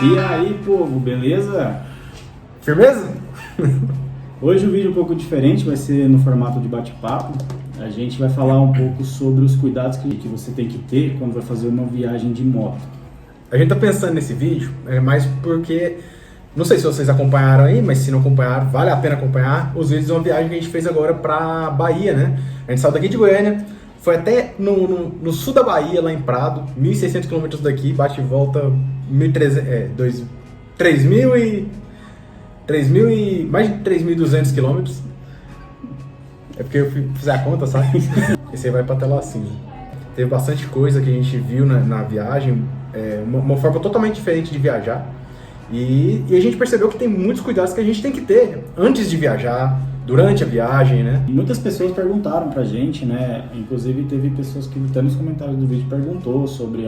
E aí, povo, beleza? Firmeza? Hoje o vídeo é um pouco diferente, vai ser no formato de bate-papo. A gente vai falar um pouco sobre os cuidados que você tem que ter quando vai fazer uma viagem de moto. A gente tá pensando nesse vídeo, mais porque, não sei se vocês acompanharam aí, mas se não acompanharam, vale a pena acompanhar os vídeos de uma viagem que a gente fez agora pra Bahia, né? A gente saiu daqui de Goiânia, foi até no sul da Bahia, lá em Prado, 1.600 km daqui, bate e volta 1.300, mais de 3.200 km. É porque eu fiz a conta, sabe? Esse aí vai pra tela assim. Teve bastante coisa que a gente viu na viagem, uma forma totalmente diferente de viajar. E a gente percebeu que tem muitos cuidados que a gente tem que ter antes de viajar, durante a viagem, né? Muitas pessoas perguntaram pra gente, né? Inclusive teve pessoas que até nos comentários do vídeo perguntou sobre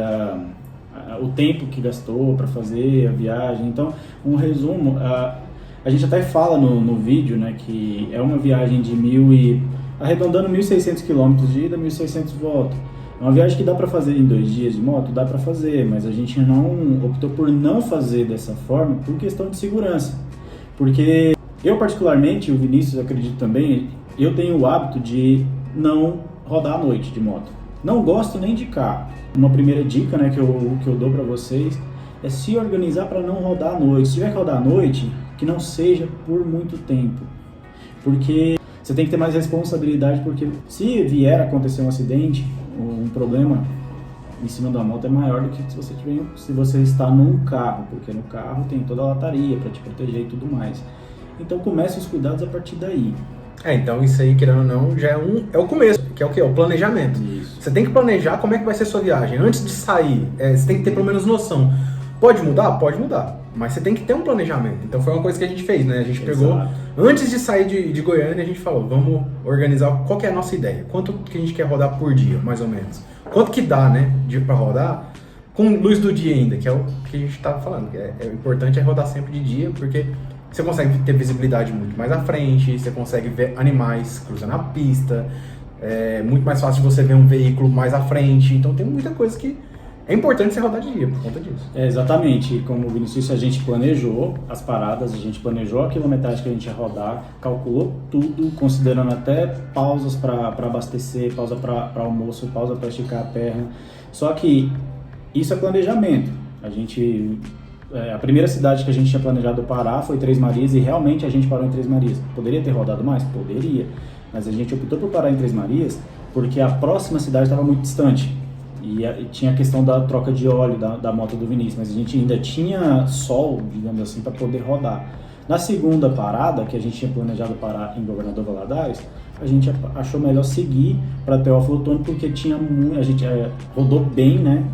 o tempo que gastou para fazer a viagem. Então, um resumo, a gente até fala no vídeo, né, que é uma viagem de arredondando 1.600 km de ida, 1.600 de volta. É uma viagem que dá para fazer em 2 dias de moto? Dá para fazer, mas a gente não optou por não fazer dessa forma por questão de segurança. Porque eu particularmente, o Vinícius acredito também, eu tenho o hábito de não rodar à noite de moto. Não gosto nem de carro. Uma primeira dica, né, que eu dou para vocês é se organizar para não rodar à noite. Se tiver que rodar à noite, que não seja por muito tempo. Porque você tem que ter mais responsabilidade, porque se vier a acontecer um acidente, um problema em cima da moto é maior do que se você está num carro, porque no carro tem toda a lataria para te proteger e tudo mais. Então comece os cuidados a partir daí. Então isso aí, querendo ou não, já é o começo, que é o quê? O planejamento. Isso. Você tem que planejar como é que vai ser a sua viagem. Antes de sair, você tem que ter pelo menos noção. Pode mudar? Pode mudar. Mas você tem que ter um planejamento. Então foi uma coisa que a gente fez, né? A gente pegou, antes de sair de Goiânia, a gente falou, vamos organizar qual que é a nossa ideia. Quanto que a gente quer rodar por dia, mais ou menos. Quanto que dá, né, pra rodar, com luz do dia ainda, que é o que a gente tava falando. Que o importante é rodar sempre de dia, porque você consegue ter visibilidade muito mais à frente, você consegue ver animais cruzando a pista, é muito mais fácil de você ver um veículo mais à frente. Então tem muita coisa que é importante você rodar de dia por conta disso. Exatamente, como o Vinícius, a gente planejou as paradas, a gente planejou a quilometragem que a gente ia rodar, calculou tudo, considerando até pausas para abastecer, pausa para almoço, pausa para esticar a perna. Só que isso é planejamento. A primeira cidade que a gente tinha planejado parar foi Três Marias e realmente a gente parou em Três Marias. Poderia ter rodado mais? Poderia. Mas a gente optou por parar em Três Marias porque a próxima cidade estava muito distante. E tinha a questão da troca de óleo da moto do Vinícius, mas a gente ainda tinha sol, digamos assim, para poder rodar. Na segunda parada, que a gente tinha planejado parar em Governador Valadares, a gente achou melhor seguir para Teófilo Otoni, porque a gente rodou bem, né,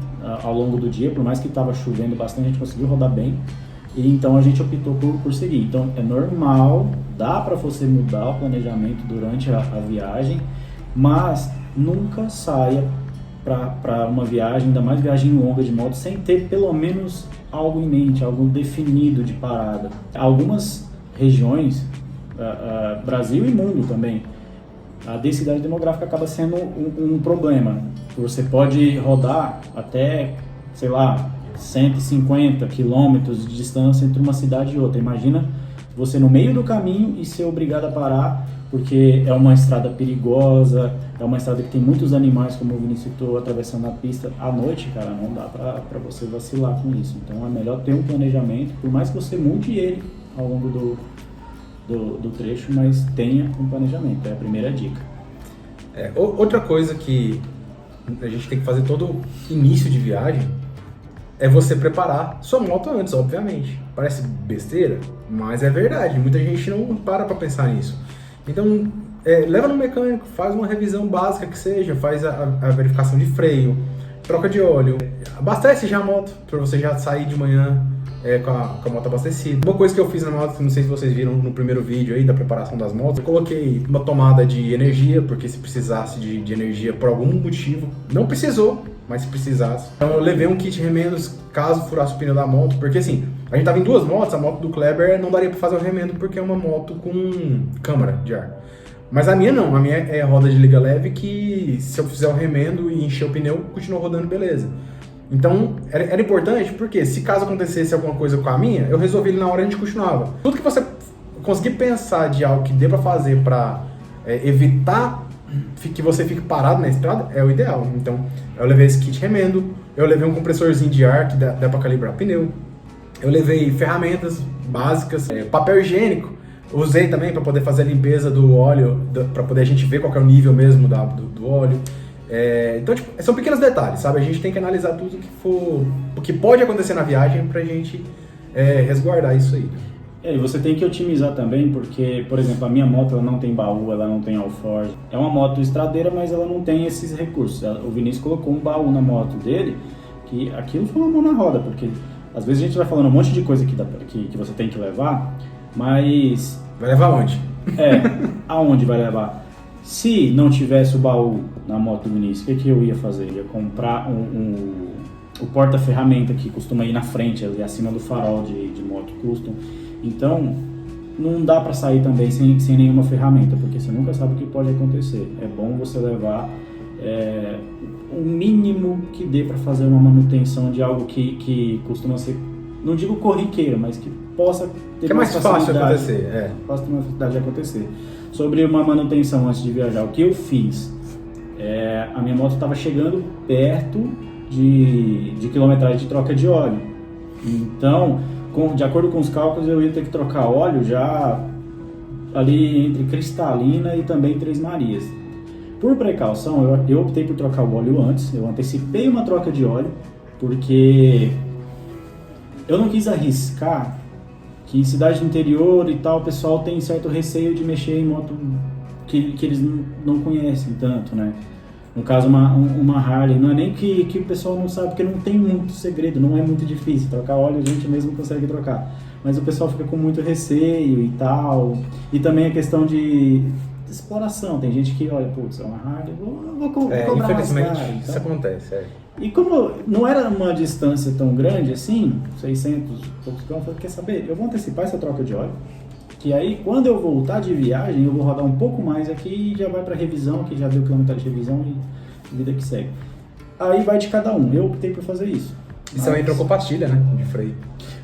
ao longo do dia, por mais que estava chovendo bastante, a gente conseguiu rodar bem. E então a gente optou por seguir. Então é normal, dá para você mudar o planejamento durante a viagem, mas nunca saia para uma viagem, ainda mais viagem longa de moto, sem ter pelo menos algo em mente, algo definido de parada. Algumas regiões, Brasil e mundo também, a densidade demográfica acaba sendo um problema. Você pode rodar até, 150 quilômetros de distância entre uma cidade e outra. Imagina você no meio do caminho e ser obrigado a parar, porque é uma estrada perigosa, é uma estrada que tem muitos animais, como o Vinícius citou, atravessando a pista à noite, cara, não dá pra você vacilar com isso. Então é melhor ter um planejamento, por mais que você mude ele ao longo do trecho, mas tenha um planejamento, é a primeira dica. Outra coisa que a gente tem que fazer todo início de viagem é você preparar sua moto antes, obviamente. Parece besteira, mas é verdade, muita gente não para pensar nisso. Então, leva no mecânico, faz uma revisão básica que seja, faz a verificação de freio, troca de óleo, abastece já a moto, para você já sair de manhã com a moto abastecida. Uma coisa que eu fiz na moto, não sei se vocês viram no primeiro vídeo aí da preparação das motos, eu coloquei uma tomada de energia, porque se precisasse de energia por algum motivo, não precisou, mas se precisasse. Então eu levei um kit remendos caso furasse o pneu da moto, porque assim, a gente tava em 2 motos, a moto do Kleber não daria pra fazer o remendo porque é uma moto com câmara de ar. Mas a minha não, a minha é roda de liga leve que se eu fizer o remendo e encher o pneu, continua rodando beleza. Então, era importante porque se caso acontecesse alguma coisa com a minha, eu resolvi ele na hora e a gente continuava. Tudo que você conseguir pensar de algo que dê pra fazer pra evitar que você fique parado na estrada, é o ideal. Então, eu levei esse kit remendo, eu levei um compressorzinho de ar que dá pra calibrar pneu, eu levei ferramentas básicas, papel higiênico, usei também para poder fazer a limpeza do óleo, para poder a gente ver qual que é o nível mesmo do óleo. Então, tipo, são pequenos detalhes, sabe? A gente tem que analisar tudo o que pode acontecer na viagem pra gente resguardar isso aí. E você tem que otimizar também, porque, por exemplo, a minha moto ela não tem baú, ela não tem alforge. É uma moto estradeira, mas ela não tem esses recursos. O Vinícius colocou um baú na moto dele, que aquilo foi uma mão na roda, porque às vezes a gente vai falando um monte de coisa que você tem que levar, mas... Vai levar onde? Aonde vai levar? Se não tivesse o baú na moto do Vinícius, o que eu ia fazer? Eu ia comprar o porta-ferramenta que costuma ir na frente, ali acima do farol de moto custom. Então, não dá para sair também sem nenhuma ferramenta, porque você nunca sabe o que pode acontecer. É bom você levar o mínimo que dê para fazer uma manutenção de algo que costuma ser, não digo corriqueiro, mas que possa ter que é mais fácil de acontecer. Possa ter uma facilidade de acontecer. Sobre uma manutenção antes de viajar, o que eu fiz? A minha moto estava chegando perto de quilometragem de troca de óleo. Então, de acordo com os cálculos, eu ia ter que trocar óleo já ali entre Cristalina e também Três Marias. Por precaução, eu optei por trocar o óleo antes, eu antecipei uma troca de óleo, porque eu não quis arriscar que em cidade do interior e tal, o pessoal tem certo receio de mexer em moto que eles não conhecem tanto, né? No caso, uma Harley, não é nem que o pessoal não sabe, porque não tem muito segredo, não é muito difícil. Trocar óleo a gente mesmo consegue trocar. Mas o pessoal fica com muito receio e tal. E também a questão de exploração. Tem gente que olha, putz, é uma Harley, vou cobrar infelizmente, mais caro, então. isso acontece. E como não era uma distância tão grande assim, 600 e poucos quilômetros, eu falei, quer saber? Eu vou antecipar essa troca de óleo. Que aí, quando eu voltar de viagem, eu vou rodar um pouco mais aqui e já vai para revisão, que já deu quilometragem de revisão e vida que segue. Aí vai de cada um. Eu optei por fazer isso. E você também trocou pastilha, né? De freio.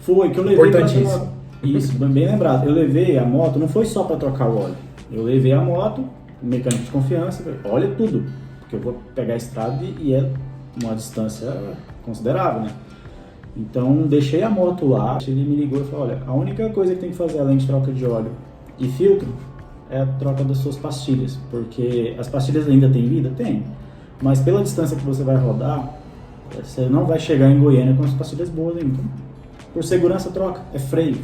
Foi, que eu levei. Importantíssimo. Isso, bem lembrado. Eu levei a moto, não foi só para trocar o óleo. Eu levei a moto, mecânico de confiança, olha tudo. Porque eu vou pegar a estrada e é uma distância considerável, né? Então, deixei a moto lá, ele me ligou e falou, olha, a única coisa que tem que fazer além de troca de óleo e filtro é a troca das suas pastilhas, porque as pastilhas ainda têm vida? Tem, mas pela distância que você vai rodar, você não vai chegar em Goiânia com as pastilhas boas ainda. Então, por segurança, troca. É freio,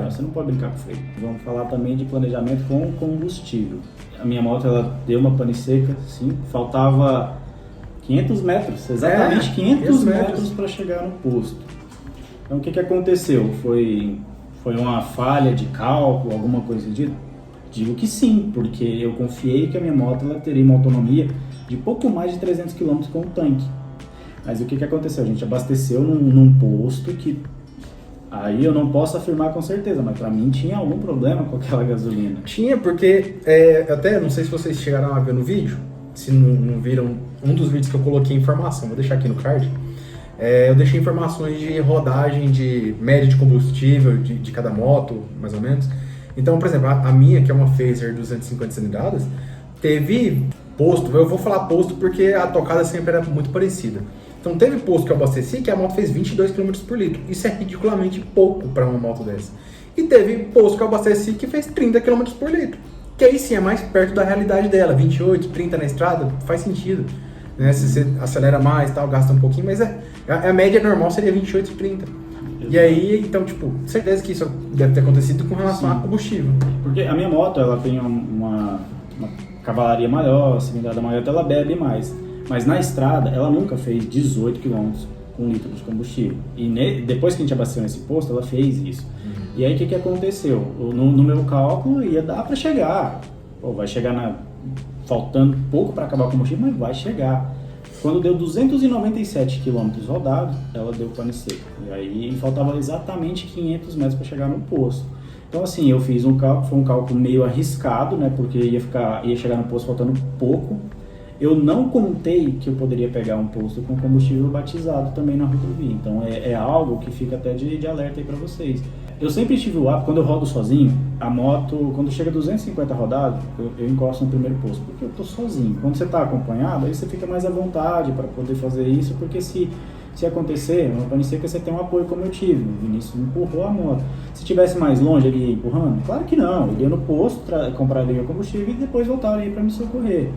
você não pode brincar com freio. Vamos falar também de planejamento com combustível. A minha moto, ela deu uma pane seca, sim, faltava 500 metros, exatamente 500 metros para chegar no posto. Então o que aconteceu? Foi uma falha de cálculo, alguma coisa disso? Digo que sim, porque eu confiei que a minha moto ela teria uma autonomia de pouco mais de 300 km com o tanque. Mas o que aconteceu? A gente abasteceu num posto que aí eu não posso afirmar com certeza, mas para mim tinha algum problema com aquela gasolina. Tinha, porque até não sei se vocês chegaram a ver no vídeo, se não viram um dos vídeos que eu coloquei informação, vou deixar aqui no card. Eu deixei informações de rodagem, de média de combustível de cada moto, mais ou menos. Então, por exemplo, a minha, que é uma Phaser 250 cilindradas, teve posto, eu vou falar posto porque a tocada sempre era muito parecida. Então teve posto que eu abasteci que a moto fez 22 km por litro. Isso é ridiculamente pouco para uma moto dessa. E teve posto que eu abasteci que fez 30 km por litro. Que aí sim é mais perto da realidade dela. 28, 30 na estrada, faz sentido. Né? Se você acelera mais, tal, gasta um pouquinho, mas a média normal seria 28 e 30. E aí, então, tipo, certeza que isso deve ter acontecido com relação a combustível. Porque a minha moto, ela tem uma cavalaria maior, cilindrada maior, então ela bebe mais. Mas na estrada, ela nunca fez 18 km com litro de combustível. E depois que a gente abasteceu nesse posto, ela fez isso. E aí, o que aconteceu? No meu cálculo, ia dar para chegar. Vai chegar faltando pouco para acabar o combustível, mas vai chegar. Quando deu 297 km rodados, ela deu pane seca. E aí faltava exatamente 500 metros para chegar no posto. Então assim, eu fiz um cálculo, foi um cálculo meio arriscado, né? Porque ia chegar no posto faltando pouco. Eu não contei que eu poderia pegar um posto com combustível batizado também na rodovia. Então é algo que fica até de alerta aí para vocês. Eu sempre tive o hábito, quando eu rodo sozinho, a moto, quando chega a 250 rodadas, eu encosto no primeiro posto, porque eu tô sozinho. Quando você tá acompanhado, aí você fica mais à vontade para poder fazer isso, porque se acontecer, uma pane seca, você tem um apoio como eu tive. O Vinícius empurrou a moto. Se tivesse mais longe, ele ia empurrando? Claro que não. Ele ia no posto, compraria o combustível e depois voltaria para me socorrer.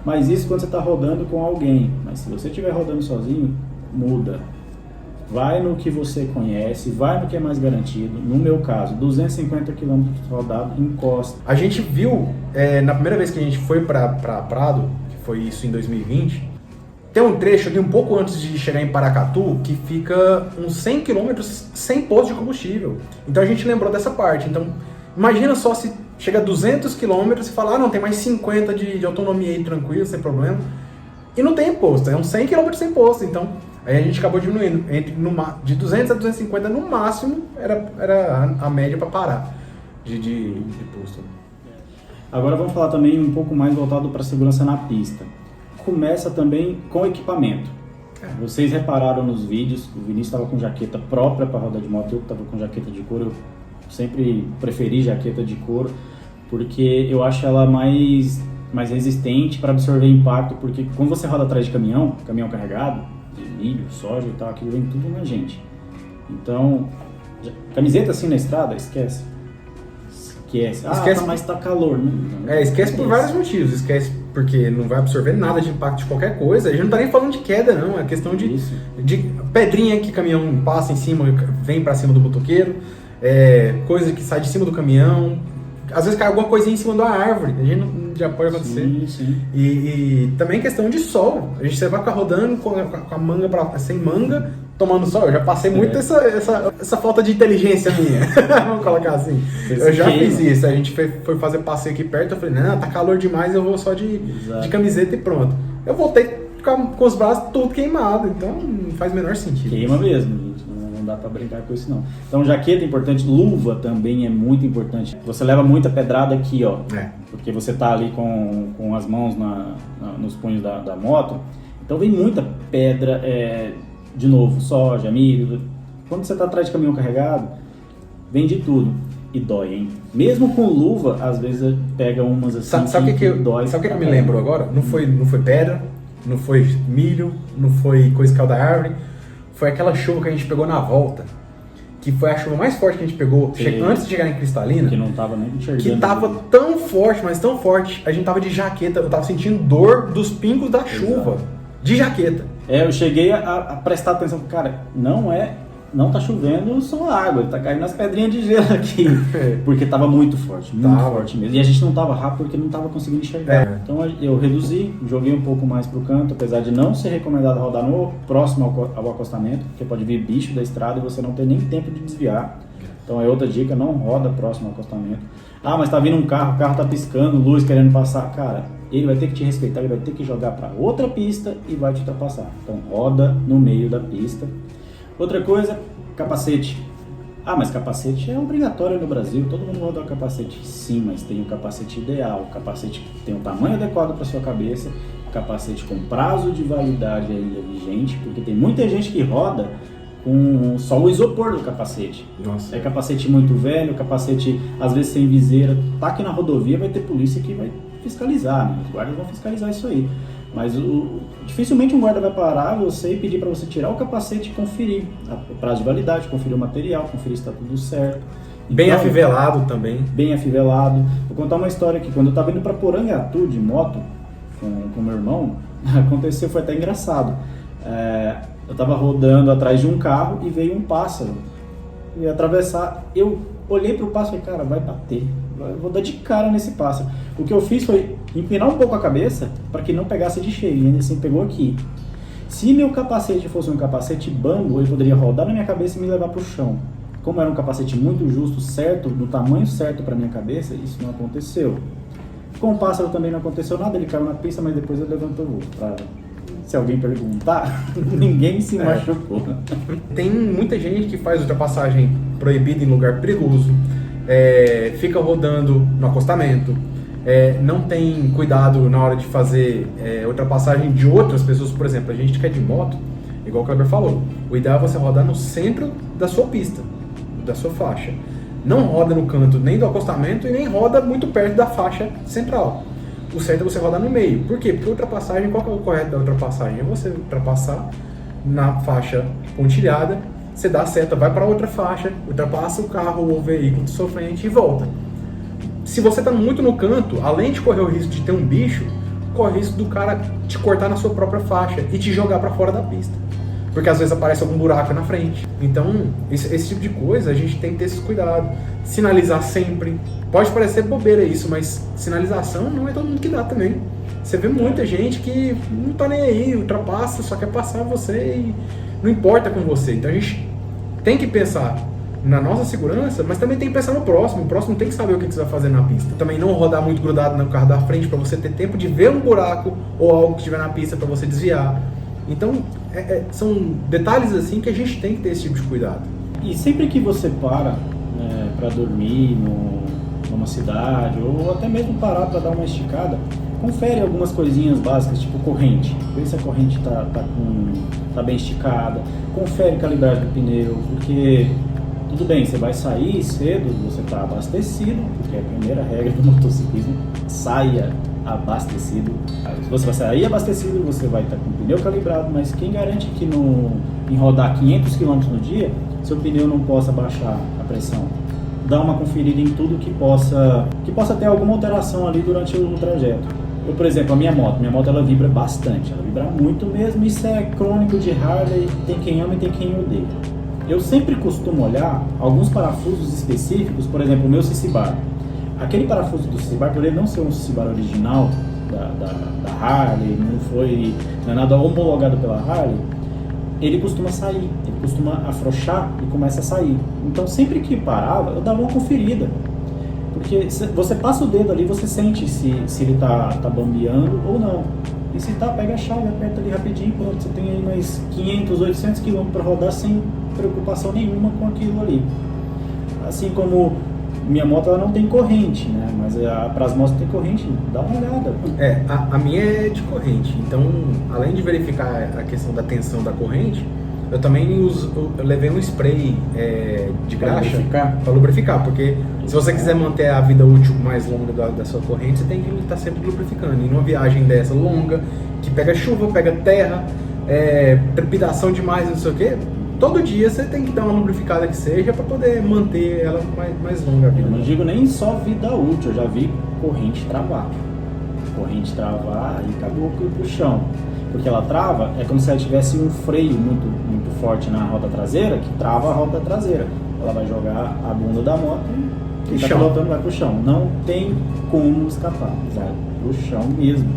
Mas isso quando você está rodando com alguém. Mas se você estiver rodando sozinho, muda. Vai no que você conhece, vai no que é mais garantido. No meu caso, 250 km rodado, encosta. A gente viu, na primeira vez que a gente foi para Prado, que foi isso em 2020, tem um trecho ali um pouco antes de chegar em Paracatu que fica uns 100 km sem posto de combustível. Então a gente lembrou dessa parte. Então imagina só se chega a 200 km e fala, não, tem mais 50 de autonomia aí tranquilo, sem problema. E não tem posto, é uns 100 km sem posto. Então aí a gente acabou diminuindo. De 200 a 250 no máximo era a média para parar de posto. Agora vamos falar também um pouco mais voltado para a segurança na pista. Começa também com equipamento. Vocês repararam nos vídeos, o Vinícius estava com jaqueta própria para rodar de moto, eu estava com jaqueta de couro. Eu sempre preferi jaqueta de couro, porque eu acho ela mais resistente para absorver impacto, porque quando você roda atrás de caminhão carregado, de milho, soja e tal, aquilo vem tudo na gente. Então, camiseta assim na estrada, esquece. Mas tá calor. Esquece por vários motivos. Esquece porque não vai absorver nada de impacto de qualquer coisa. A gente não tá nem falando de queda, não. É questão de pedrinha que o caminhão passa em cima, vem pra cima do motoqueiro. Coisa que sai de cima do caminhão. Às vezes cai alguma coisinha em cima da árvore. A gente não já pode acontecer. Sim. E também questão de sol. Você vai ficar rodando com a manga sem manga, tomando sol. Eu já passei muito essa falta de inteligência minha. Vamos colocar assim. Eu já fiz isso. A gente foi fazer passeio aqui perto. Eu falei, não, tá calor demais, eu vou só de camiseta e pronto. Eu voltei com os braços tudo queimado. Então não faz o menor sentido. Queima mesmo, gente. Não dá pra brincar com isso, não. Então, jaqueta é importante. Luva também é muito importante. Você leva muita pedrada aqui, ó. Porque você tá ali com as mãos nos punhos da moto. Então, vem muita pedra, de novo, soja, milho. Quando você tá atrás de caminhão carregado, vem de tudo. E dói, hein? Mesmo com luva, às vezes pega umas assim sabe que dói. Sabe o que me lembrou agora? Não foi pedra, não foi milho, não foi coisa que caiu da árvore. Foi aquela chuva que a gente pegou na volta, que foi a chuva mais forte que a gente pegou antes de chegar em Cristalina. Que não tava nem enxergando. Que tava tão forte, mas tão forte, a gente tava de jaqueta, eu tava sentindo dor dos pingos da chuva, de jaqueta. Eu cheguei a prestar atenção, cara, não tá chovendo só água, tá caindo as pedrinhas de gelo aqui, porque tava muito forte mesmo. E a gente não tava rápido porque não tava conseguindo enxergar. Então eu reduzi, joguei um pouco mais pro canto, apesar de não ser recomendado rodar no próximo ao acostamento, porque pode vir bicho da estrada e você não tem nem tempo de desviar. Então é outra dica, não roda próximo ao acostamento. Mas tá vindo um carro, o carro tá piscando, luz querendo passar. Cara, ele vai ter que te respeitar, ele vai ter que jogar para outra pista e vai te ultrapassar. Então roda no meio da pista. Outra coisa, capacete. Mas capacete é obrigatório no Brasil, todo mundo roda o capacete. Sim, mas tem o capacete ideal, o capacete que tem o tamanho adequado para sua cabeça, capacete com prazo de validade ainda vigente, porque tem muita gente que roda com só o isopor do capacete. Nossa. É capacete muito velho, capacete às vezes sem viseira. Tá aqui na rodovia, vai ter polícia que vai fiscalizar, né? Os guardas vão fiscalizar isso aí. Mas dificilmente um guarda vai parar você e pedir para você tirar o capacete e conferir o prazo de validade, conferir o material, conferir se está tudo certo. Bem afivelado também. Bem afivelado. Vou contar uma história aqui. Quando eu estava indo para Porangatu de moto com meu irmão, aconteceu, foi até engraçado. Eu estava rodando atrás de um carro e veio um pássaro. Eu ia atravessar, eu olhei para o pássaro e falei, cara, vai bater. Eu vou dar de cara nesse pássaro. O que eu fiz foi inclinar um pouco a cabeça para que não pegasse de cheio. E ainda assim pegou aqui. Se meu capacete fosse um capacete bambo, ele poderia rodar na minha cabeça e me levar para o chão. Como era um capacete muito justo, certo, do tamanho certo para minha cabeça, isso não aconteceu. Com o pássaro também não aconteceu nada, ele caiu na pista, mas depois ele levantou o voo. Se alguém perguntar, ninguém se machucou. Tem muita gente que faz ultrapassagem proibida em lugar perigoso, fica rodando no acostamento, não tem cuidado na hora de fazer ultrapassagem de outras pessoas. Por exemplo, a gente que é de moto, igual o Kleber falou, o ideal é você rodar no centro da sua pista, da sua faixa. Não roda no canto nem do acostamento e nem roda muito perto da faixa central. O certo é você rodar no meio. Por quê? Porque ultrapassagem, qual que é o correto da ultrapassagem? É você ultrapassar na faixa pontilhada, você dá a seta, vai para outra faixa, ultrapassa o carro ou o veículo de sua frente e volta. Se você está muito no canto, além de correr o risco de ter um bicho, corre o risco do cara te cortar na sua própria faixa e te jogar para fora da pista. Porque às vezes aparece algum buraco na frente. Então, esse tipo de coisa, a gente tem que ter esse cuidado. Sinalizar sempre. Pode parecer bobeira isso, mas sinalização não é todo mundo que dá também. Você vê muita gente que não tá nem aí, ultrapassa, só quer passar você e não importa com você. Então a gente tem que pensar na nossa segurança, mas também tem que pensar no próximo. O próximo tem que saber o que você vai fazer na pista. Também não rodar muito grudado no carro da frente para você ter tempo de ver um buraco ou algo que estiver na pista para você desviar. Então, são detalhes assim que a gente tem que ter esse tipo de cuidado. E sempre que você para para dormir numa cidade, ou até mesmo parar para dar uma esticada, confere algumas coisinhas básicas, tipo corrente. Vê se a corrente tá bem esticada. Confere a calibragem do pneu, porque tudo bem, você vai sair cedo, você está abastecido, porque é a primeira regra do motociclismo, saia abastecido. Se você vai sair abastecido, você vai estar com o pneu calibrado, mas quem garante que em rodar 500 km no dia, seu pneu não possa baixar a pressão? Dá uma conferida em tudo que possa ter alguma alteração ali durante o trajeto. Eu, por exemplo, a minha moto ela vibra bastante, ela vibra muito mesmo, isso é crônico de Harley, tem quem ama e tem quem odeia. Eu sempre costumo olhar alguns parafusos específicos, por exemplo, o meu CC Bar. Aquele parafuso do CC Bar, por ele não ser um CC Bar original da Harley, não é nada homologado pela Harley, ele costuma sair, ele costuma afrouxar e começa a sair. Então sempre que parava, eu dava uma conferida. Porque você passa o dedo ali, você sente se ele tá bambeando ou não. E se tá, pega a chave, aperta ali rapidinho, pronto, você tem aí mais 500, 800 km para rodar sem preocupação nenhuma com aquilo ali. Assim como minha moto ela não tem corrente, né? Mas para as motos tem corrente, dá uma olhada. A minha é de corrente, então além de verificar a questão da tensão da corrente, eu também eu levei um spray de graxa para lubrificar, porque se você quiser manter a vida útil mais longa da sua corrente, você tem que estar sempre lubrificando. E numa viagem dessa longa, que pega chuva, pega terra, trepidação demais, não sei o quê, todo dia você tem que dar uma lubrificada que seja para poder manter ela mais longa a vida. Eu não digo nem só vida útil, eu já vi corrente travar. Corrente travar e acabou pro chão. Porque ela trava, é como se ela tivesse um freio muito, muito forte na roda traseira, que trava a roda traseira. Ela vai jogar a bunda da moto e quem está pilotando vai pro chão. Não tem como escapar, vai pro chão mesmo.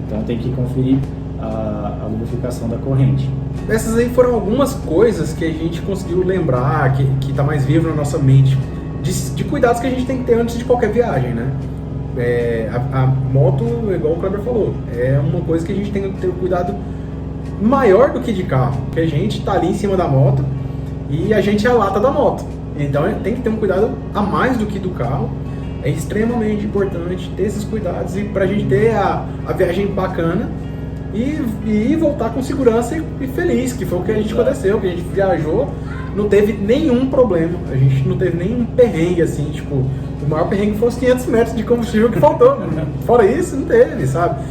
Então tem que conferir a lubrificação da corrente. Essas aí foram algumas coisas que a gente conseguiu lembrar, que está mais vivo na nossa mente, de cuidados que a gente tem que ter antes de qualquer viagem, né? A moto, igual o Kleber falou, é uma coisa que a gente tem que ter cuidado maior do que de carro, porque a gente está ali em cima da moto e a gente é a lata da moto, então tem que ter um cuidado a mais do que do carro. É extremamente importante ter esses cuidados e para a gente ter a viagem bacana e voltar com segurança e feliz, que foi o que a gente aconteceu, que a gente viajou, não teve nenhum problema, a gente não teve nenhum perrengue assim, tipo, o maior perrengue foi os 500 metros de combustível que faltou, fora isso não teve, sabe?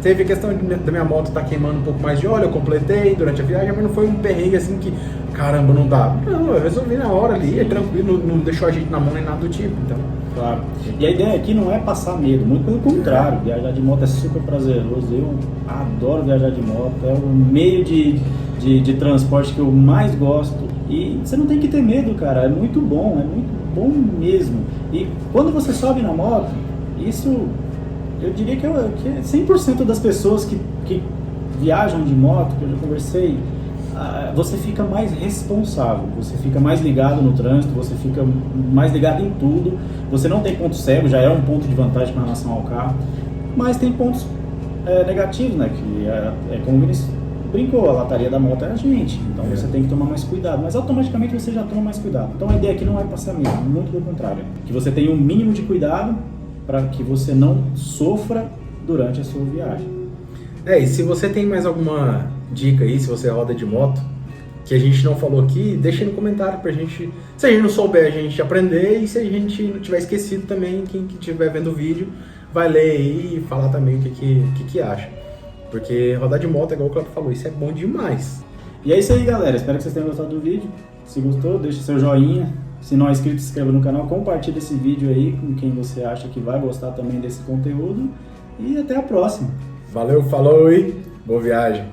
Teve a questão da minha moto estar queimando um pouco mais de óleo, eu completei durante a viagem, mas não foi um perrengue assim que, caramba, não dá. Não, eu resolvi na hora ali, é tranquilo, não deixou a gente na mão nem nada do tipo, então. Claro. E a ideia aqui não é passar medo, muito pelo contrário, viajar de moto é super prazeroso, eu adoro viajar de moto, é o meio de transporte que eu mais gosto e você não tem que ter medo, cara, é muito bom mesmo. E quando você sobe na moto, isso eu diria que é 100% das pessoas que viajam de moto, que eu já conversei, você fica mais responsável, você fica mais ligado no trânsito, você fica mais ligado em tudo, você não tem ponto cego, já é um ponto de vantagem com relação ao carro, mas tem pontos negativos, né, que é como o Vinícius brincou, a lataria da moto é a gente, então você tem que tomar mais cuidado, mas automaticamente você já toma mais cuidado. Então a ideia aqui não é passar medo, muito pelo contrário, que você tenha um mínimo de cuidado para que você não sofra durante a sua viagem. E se você tem mais alguma dica aí, se você roda de moto, que a gente não falou aqui, deixa aí no comentário pra gente, se a gente não souber, a gente aprender, e se a gente não tiver esquecido também, quem estiver vendo o vídeo, vai ler aí e falar também o que acha. Porque rodar de moto, igual o Cláudio falou, isso é bom demais. E é isso aí, galera. Espero que vocês tenham gostado do vídeo. Se gostou, deixa seu joinha. Se não é inscrito, se inscreva no canal. Compartilha esse vídeo aí com quem você acha que vai gostar também desse conteúdo. E até a próxima. Valeu, falou e boa viagem.